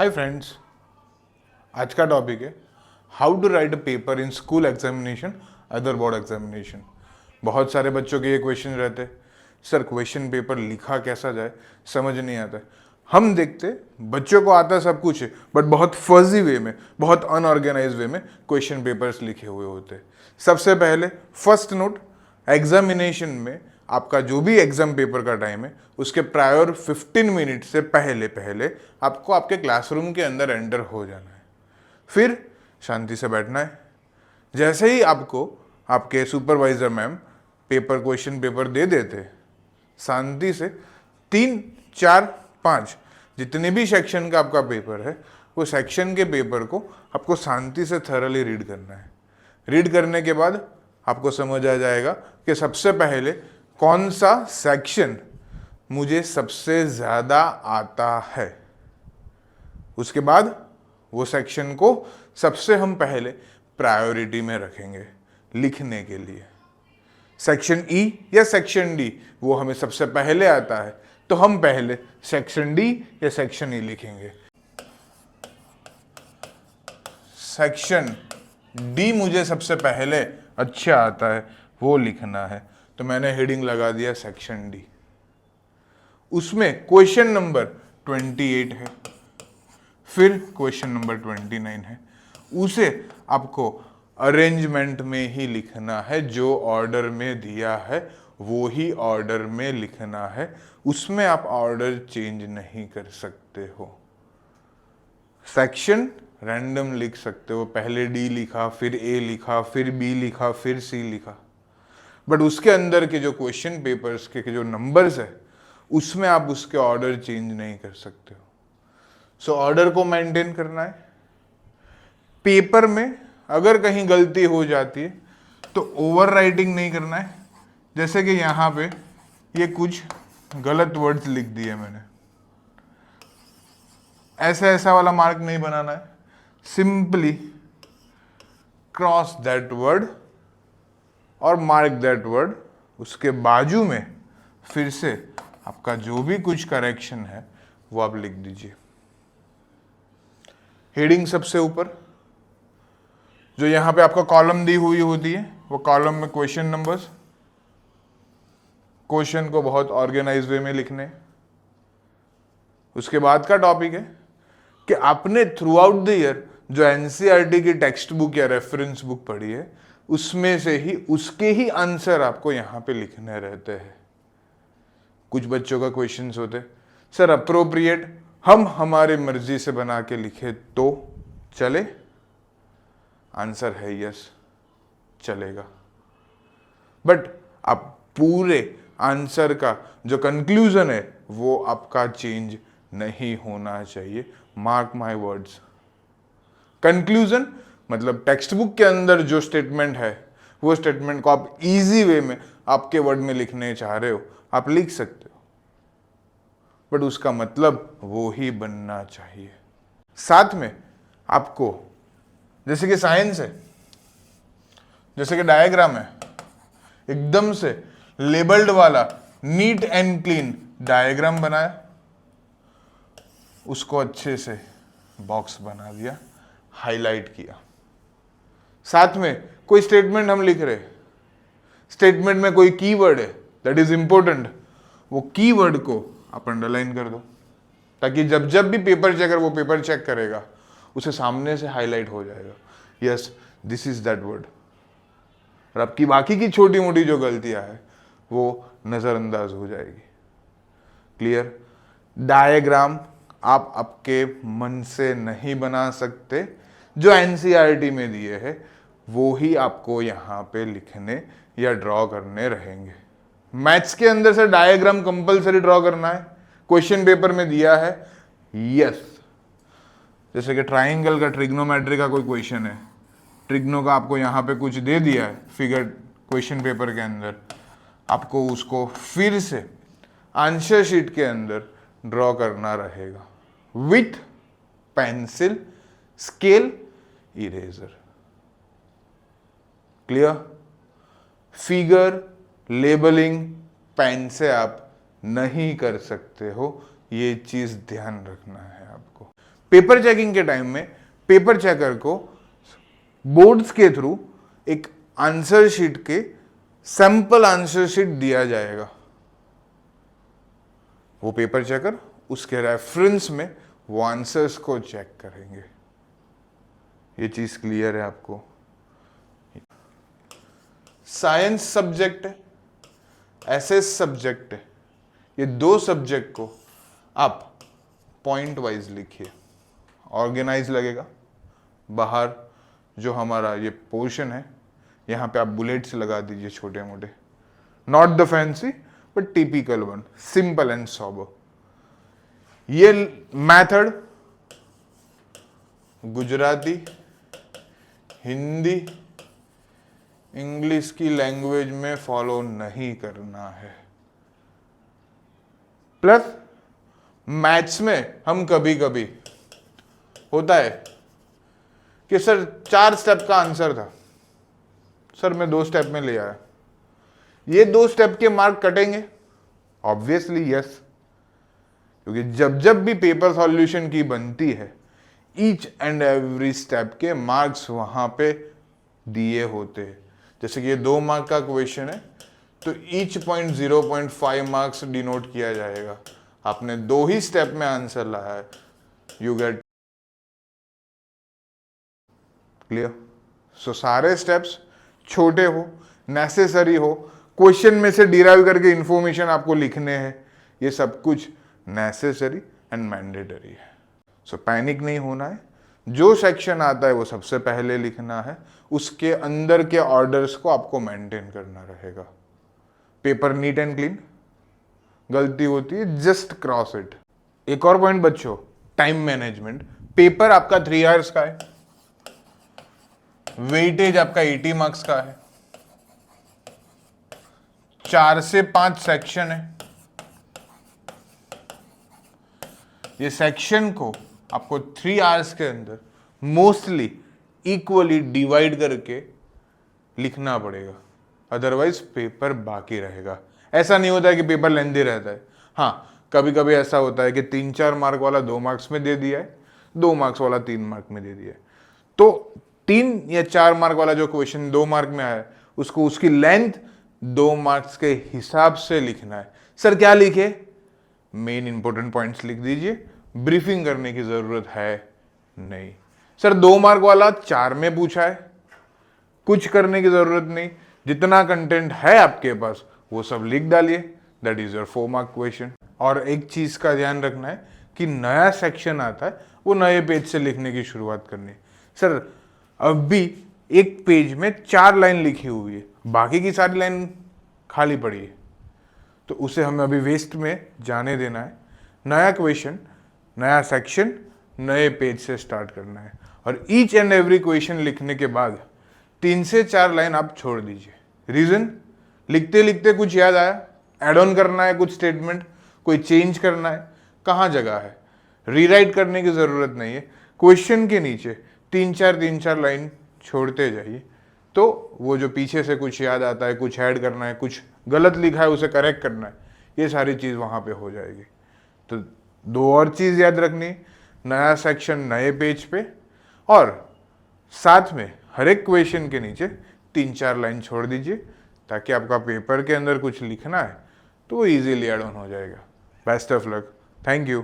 Hi friends, आज का topic है how to write a paper in school examination, other board examination. बहुत सारे बच्चों के ये क्वेश्चन रहते हैं, सर क्वेश्चन पेपर लिखा कैसा जाए, समझ नहीं आता है। हम देखते बच्चों को आता सब कुछ है, बट बहुत फर्जी वे में, बहुत अनऑर्गेनाइज वे में क्वेश्चन पेपर्स लिखे हुए होते हैं। सबसे पहले फर्स्ट नोट, एग्जामिनेशन में आपका जो भी एग्जाम पेपर का टाइम है उसके प्रायर 15 मिनट से पहले पहले आपको आपके क्लासरूम के अंदर एंटर हो जाना है। फिर शांति से बैठना है। जैसे ही आपको आपके सुपरवाइजर मैम क्वेश्चन पेपर दे देते, शांति से 3, 4, 5 जितने भी सेक्शन का आपका पेपर है, वो सेक्शन के पेपर को आपको शांति से थरली रीड करना है। रीड करने के बाद आपको समझ आ जाएगा कि सबसे पहले कौन सा सेक्शन मुझे सबसे ज़्यादा आता है। उसके बाद वो सेक्शन को सबसे हम पहले प्रायोरिटी में रखेंगे लिखने के लिए। सेक्शन ई या सेक्शन डी वो हमें सबसे पहले आता है, तो हम पहले सेक्शन डी या सेक्शन ई लिखेंगे। सेक्शन डी मुझे सबसे पहले अच्छा आता है, वो लिखना है, तो मैंने हेडिंग लगा दिया सेक्शन डी। उसमें क्वेश्चन नंबर 28 है, फिर क्वेश्चन नंबर 29 है। उसे आपको अरेंजमेंट में ही लिखना है, जो ऑर्डर में दिया है वो ही ऑर्डर में लिखना है, उसमें आप ऑर्डर चेंज नहीं कर सकते हो। सेक्शन रैंडम लिख सकते हो, पहले डी लिखा, फिर ए लिखा, फिर बी लिखा, फिर सी लिखा, बट उसके अंदर के जो क्वेश्चन पेपर्स के जो नंबर्स है उसमें आप उसके ऑर्डर चेंज नहीं कर सकते हो। सो ऑर्डर को मेंटेन करना है। पेपर में अगर कहीं गलती हो जाती है तो ओवर राइटिंग नहीं करना है। जैसे कि यहाँ पे ये कुछ गलत वर्ड्स लिख दिए मैंने, ऐसा वाला मार्क नहीं बनाना है। सिंपली क्रॉस दैट वर्ड और मार्क दैट वर्ड, उसके बाजू में फिर से आपका जो भी कुछ करेक्शन है वो आप लिख दीजिए। हेडिंग सबसे ऊपर, जो यहाँ पे आपका कॉलम दी हुई होती है, वो कॉलम में क्वेश्चन नंबर्स, क्वेश्चन को बहुत ऑर्गेनाइज वे में लिखने। उसके बाद का टॉपिक है कि आपने थ्रू आउट द ईयर जो एनसीईआरटी की टेक्स्ट बुक या रेफरेंस बुक पढ़ी है, उसमें से ही उसके ही आंसर आपको यहाँ पे लिखने रहते हैं। कुछ बच्चों का क्वेश्चंस होते, सर अप्रोप्रिएट हम हमारे मर्जी से बना के लिखे तो चले? आंसर है यस, चलेगा, बट आप पूरे आंसर का जो कंक्लूजन है वो आपका चेंज नहीं होना चाहिए। Mark my words. कंक्लूजन मतलब टेक्स्ट बुक के अंदर जो स्टेटमेंट है वो स्टेटमेंट को आप इजी वे में आपके वर्ड में लिखने चाह रहे हो, आप लिख सकते हो, बट उसका मतलब वो ही बनना चाहिए। साथ में आपको जैसे कि साइंस है, जैसे कि डायग्राम है, एकदम से लेबल्ड वाला नीट एंड क्लीन डायग्राम बनाया, उसको अच्छे से बॉक्स बना दिया, हाईलाइट किया। साथ में कोई स्टेटमेंट हम लिख रहे, स्टेटमेंट में कोई कीवर्ड है दैट इज इंपॉर्टेंट, वो कीवर्ड को आप अंडरलाइन कर दो, ताकि जब जब भी पेपर चेकर वो पेपर चेक करेगा उसे सामने से हाईलाइट हो जाएगा, yes this is that word. और आपकी बाकी की छोटी मोटी जो गलतियां है वो नजरअंदाज हो जाएगी। क्लियर? डायग्राम आप आपके मन से नहीं बना सकते, जो एनसीईआरटी में दिए हैं वो ही आपको यहाँ पे लिखने या ड्रॉ करने रहेंगे। मैथ्स के अंदर से डायग्राम कंपलसरी ड्रॉ करना है, क्वेश्चन पेपर में दिया है, यस। जैसे कि ट्राइंगल का ट्रिग्नोमेट्री का कोई क्वेश्चन है, ट्रिग्नो का आपको यहाँ पे कुछ दे दिया है फिगर क्वेश्चन पेपर के अंदर, आपको उसको फिर से आंसर शीट के अंदर ड्रॉ करना रहेगा with pencil, scale, eraser. Clear? Figure labelling pen से आप नहीं कर सकते हो, ये चीज ध्यान रखना है आपको। पेपर चेकिंग के टाइम में पेपर चेकर को बोर्ड्स के थ्रू एक आंसर शीट के सैंपल आंसर शीट दिया जाएगा। वो पेपर चेकर उसके रेफरेंस में वो आंसर्स को चेक करेंगे। ये चीज क्लियर है आपको? साइंस सब्जेक्ट है, एसएस सब्जेक्ट है, ये दो सब्जेक्ट को आप पॉइंट वाइज लिखिए, ऑर्गेनाइज लगेगा। बाहर जो हमारा ये पोर्शन है यहाँ पे आप बुलेट्स लगा दीजिए छोटे मोटे, not the fancy but typical one, simple and sober. ये मेथड गुजराती, हिंदी, इंग्लिश की लैंग्वेज में फॉलो नहीं करना है। प्लस मैथ्स में हम कभी कभी होता है कि सर 4 स्टेप का आंसर था, सर मैं 2 स्टेप में ले आया, ये 2 स्टेप के मार्क कटेंगे? ऑब्वियसली यस, क्योंकि जब जब भी पेपर सॉल्यूशन की बनती है ईच एंड एवरी स्टेप के मार्क्स वहां पे दिए होते हैं। जैसे कि ये 2 मार्क का क्वेश्चन है तो ईच पॉइंट 0.5 मार्क्स डिनोट किया जाएगा। आपने 2 ही स्टेप में आंसर लाया है, यू गेट क्लियर। सो सारे स्टेप्स छोटे हो, नेसेसरी हो, क्वेश्चन में से डिराइव करके इंफॉर्मेशन आपको लिखने हैं, ये सब कुछ नेसेसरी एंड मैंडेटरी है। सो पैनिक नहीं होना है, जो सेक्शन आता है वो सबसे पहले लिखना है, उसके अंदर के ऑर्डर्स को आपको मेंटेन करना रहेगा। पेपर नीट एंड क्लीन, गलती होती है जस्ट क्रॉस इट। एक और पॉइंट बच्चों, टाइम मैनेजमेंट। पेपर आपका 3 आवर्स का है, वेटेज आपका 80 मार्क्स का है, 4 से 5 सेक्शन है। ये सेक्शन को आपको 3 आवर्स के अंदर मोस्टली इक्वली डिवाइड करके लिखना पड़ेगा, अदरवाइज पेपर बाकी रहेगा। ऐसा नहीं होता है कि पेपर लेंथी रहता है। हाँ, कभी कभी ऐसा होता है कि 3-4 मार्क वाला 2 मार्क्स में दे दिया है, 2 मार्क्स वाला 3 मार्क में दे दिया है, तो 3 या 4 मार्क वाला जो क्वेश्चन 2 मार्क में आया है उसको उसकी लेंथ 2 मार्क्स के हिसाब से लिखना है। सर क्या लिखे? मेन इंपॉर्टेंट पॉइंट्स लिख दीजिए, ब्रीफिंग करने की जरूरत है नहीं। सर 2 मार्क वाला 4 में पूछा है, कुछ करने की जरूरत नहीं, जितना कंटेंट है आपके पास वो सब लिख डालिए, that is your 4 mark question. और एक चीज का ध्यान रखना है कि नया सेक्शन आता है वो नए पेज से लिखने की शुरुआत करनी है। सर अब भी एक पेज में 4 लाइन लिखी हुई है, बाकी की सारी लाइन खाली पड़ी है, तो उसे हमें अभी वेस्ट में जाने देना है। नया क्वेश्चन, नया सेक्शन, नए पेज से स्टार्ट करना है। और ईच एंड एवरी क्वेश्चन लिखने के बाद 3 से 4 लाइन आप छोड़ दीजिए। रीजन, लिखते लिखते कुछ याद आया, एड ऑन करना है, कुछ स्टेटमेंट कोई चेंज करना है, कहाँ जगह है, रीराइट करने की जरूरत नहीं है। क्वेश्चन के नीचे 3-4 लाइन छोड़ते जाइए, तो वो जो पीछे से कुछ याद आता है, कुछ ऐड करना है, कुछ गलत लिखा है उसे करेक्ट करना है, ये सारी चीज़ वहाँ पे हो जाएगी। तो 2 और चीज़ याद रखनी, नया सेक्शन नए पेज पे, और साथ में हर एक क्वेश्चन के नीचे 3-4 लाइन छोड़ दीजिए, ताकि आपका पेपर के अंदर कुछ लिखना है तो वो ईजीली ऐड ऑन हो जाएगा। Best of luck, thank you.